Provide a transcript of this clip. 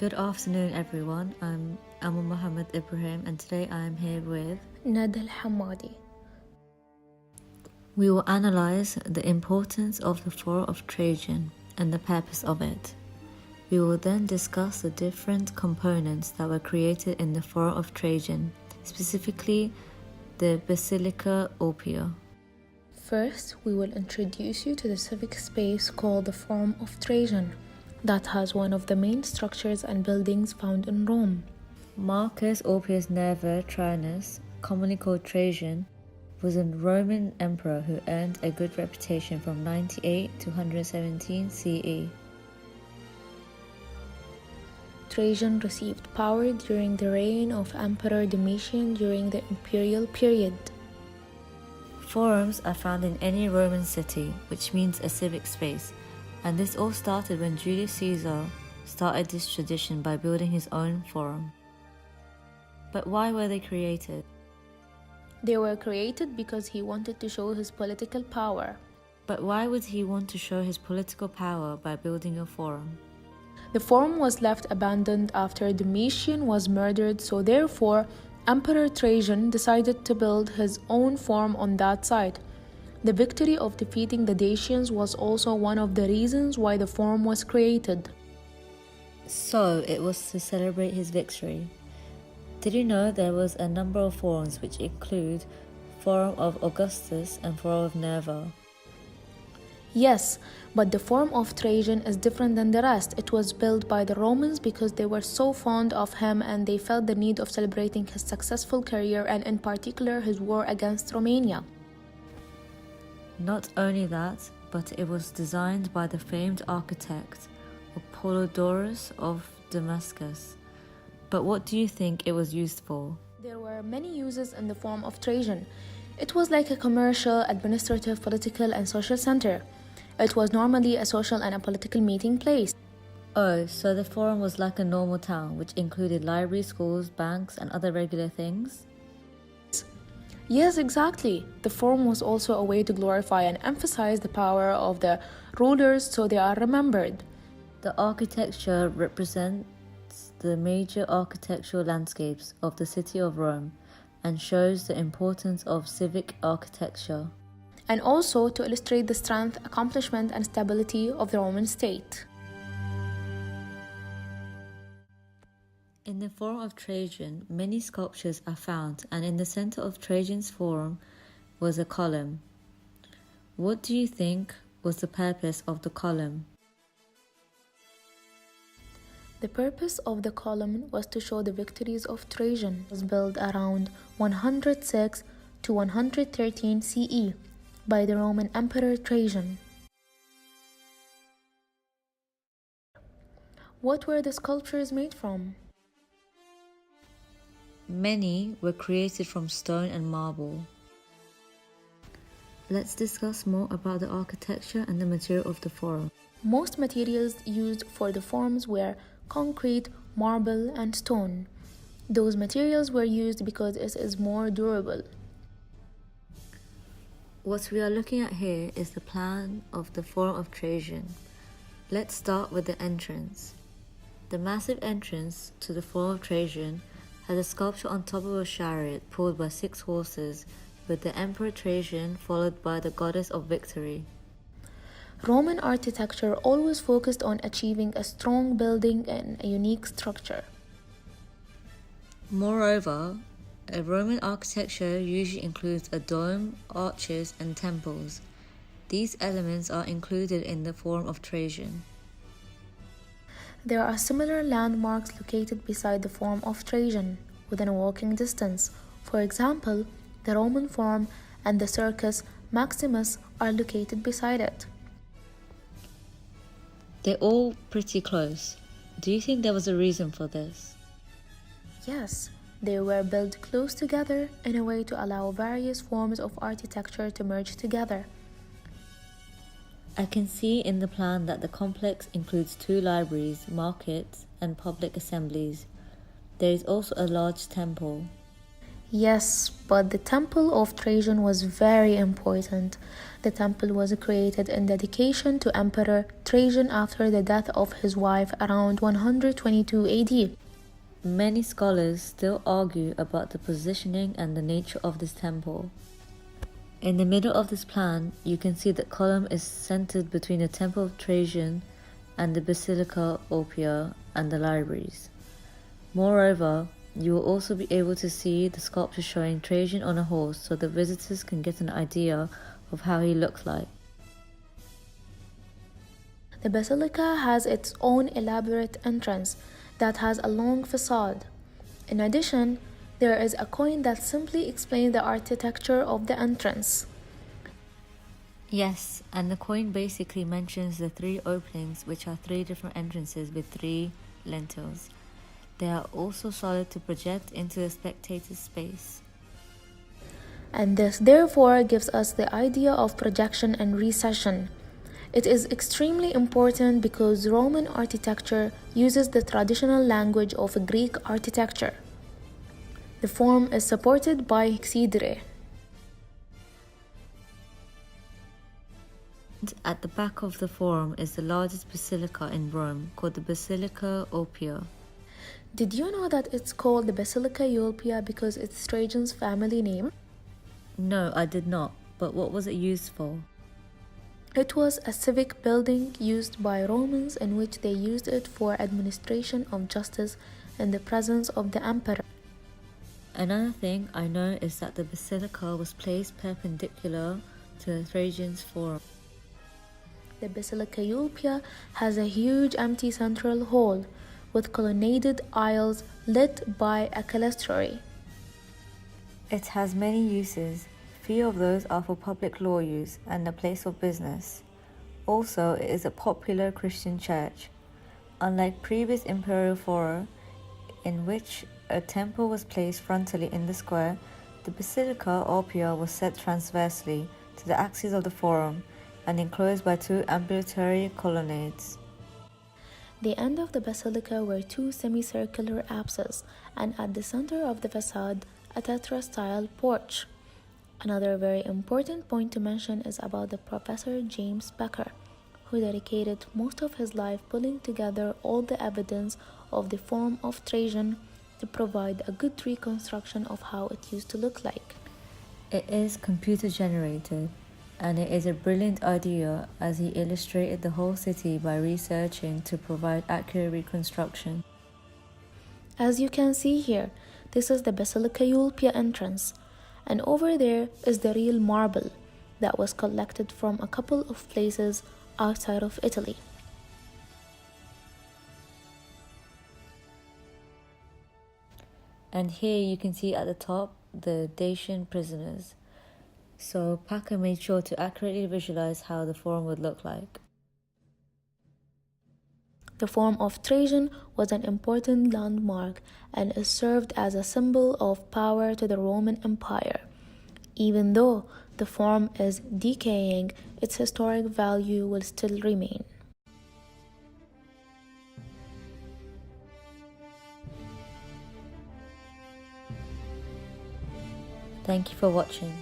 Good afternoon, everyone. I'm Amu Muhammad Ibrahim, and today I am here with Nada al-Hammadi. We will analyze the importance of the Forum of Trajan and the purpose of it. We will then discuss the different components that were created in the Forum of Trajan, specifically the Basilica Oppia. First, we will introduce you to the civic space called the Forum of Trajan, that has one of the main structures and buildings found in Rome. Marcus Ulpius Nerva Trajanus, commonly called Trajan, was a Roman emperor who earned a good reputation from 98 to 117 CE. Trajan received power during the reign of Emperor Domitian during the imperial period. Forums are found in any Roman city, which means a civic space, and this all started when Julius Caesar started this tradition by building his own forum. But why were they created? They were created because he wanted to show his political power. But why would he want to show his political power by building a forum? The forum was left abandoned after Domitian was murdered, so therefore Emperor Trajan decided to build his own forum on that site. The victory of defeating the Dacians was also one of the reasons why the forum was created. So it was to celebrate his victory. Did you know there was a number of forums which include Forum of Augustus and Forum of Nerva? Yes, but the Forum of Trajan is different than the rest. It was built by the Romans because they were so fond of him and they felt the need of celebrating his successful career and in particular his war against Romania. Not only that, but it was designed by the famed architect Apollodorus of Damascus. But what do you think it was used for? There were many uses in the Forum of Trajan. It was like a commercial, administrative, political, and social center. It was normally a social and a political meeting place. Oh, so the forum was like a normal town, which included libraries, schools, banks, and other regular things? Yes, exactly. The forum was also a way to glorify and emphasize the power of the rulers so they are remembered. The architecture represents the major architectural landscapes of the city of Rome and shows the importance of civic architecture. And also to illustrate the strength, accomplishment, and stability of the Roman state. In the Forum of Trajan, many sculptures are found, and in the center of Trajan's forum was a column. What do you think was the purpose of the column? The purpose of the column was to show the victories of Trajan. It was built around 106 to 113 CE by the Roman Emperor Trajan. What were the sculptures made from? Many were created from stone and marble. Let's discuss more about the architecture and the material of the forum. Most materials used for the forums were concrete, marble, and stone. Those materials were used because it is more durable. What we are looking at here is the plan of the Forum of Trajan. Let's start with the entrance. The massive entrance to the Forum of Trajan has a sculpture on top of a chariot pulled by 6 horses, with the Emperor Trajan followed by the goddess of victory. Roman architecture always focused on achieving a strong building and a unique structure. Moreover, a Roman architecture usually includes a dome, arches, and temples. These elements are included in the Forum of Trajan. There are similar landmarks located beside the Forum of Trajan, within a walking distance. For example, the Roman Forum and the Circus Maximus are located beside it. They're all pretty close. Do you think there was a reason for this? Yes, they were built close together in a way to allow various forms of architecture to merge together. I can see in the plan that the complex includes 2 libraries, markets, and public assemblies. There is also a large temple. Yes, but the temple of Trajan was very important. The temple was created in dedication to Emperor Trajan after the death of his wife around 122 AD. Many scholars still argue about the positioning and the nature of this temple. In the middle of this plan, you can see that column is centered between the Temple of Trajan and the Basilica Oppia and the libraries. Moreover, you will also be able to see the sculpture showing Trajan on a horse so that visitors can get an idea of how he looked like. The basilica has its own elaborate entrance that has a long facade. In addition, there is a coin that simply explains the architecture of the entrance. Yes, and the coin basically mentions the three openings, which are three different entrances with three lintels. They are also solid to project into the spectator's space. And this therefore gives us the idea of projection and recession. It is extremely important because Roman architecture uses the traditional language of Greek architecture. The form is supported by hexedra. At the back of the forum is the largest basilica in Rome, called the Basilica Oppia. Did you know that it's called the Basilica Eulpia because it's Trajan's family name? No, I did not, but what was it used for? It was a civic building used by Romans in which they used it for administration of justice in the presence of the emperor. Another thing I know is that the basilica was placed perpendicular to Trajan's forum. The Basilica Eulpia has a huge empty central hall with colonnaded aisles lit by a clerestory. It has many uses. Few of those are for public law use and a place of business. Also, it is a popular Christian church. Unlike previous imperial fora, in which a temple was placed frontally in the square, the Basilica Oppia was set transversely to the axis of the forum and enclosed by two ambulatory colonnades. The end of the basilica were two semicircular apses, and at the center of the facade, a tetra-style porch. Another very important point to mention is about the Professor James Becker, who dedicated most of his life pulling together all the evidence of the Forum of Trajan to provide a good reconstruction of how it used to look like. It is computer generated, and it is a brilliant idea as he illustrated the whole city by researching to provide accurate reconstruction. As you can see here, this is the Basilica Eulpia entrance, and over there is the real marble that was collected from a couple of places outside of Italy. And here you can see at the top the Dacian prisoners. So Packer made sure to accurately visualize how the forum would look like. The Forum of Trajan was an important landmark and is served as a symbol of power to the Roman Empire. Even though the Forum is decaying, its historic value will still remain. Thank you for watching.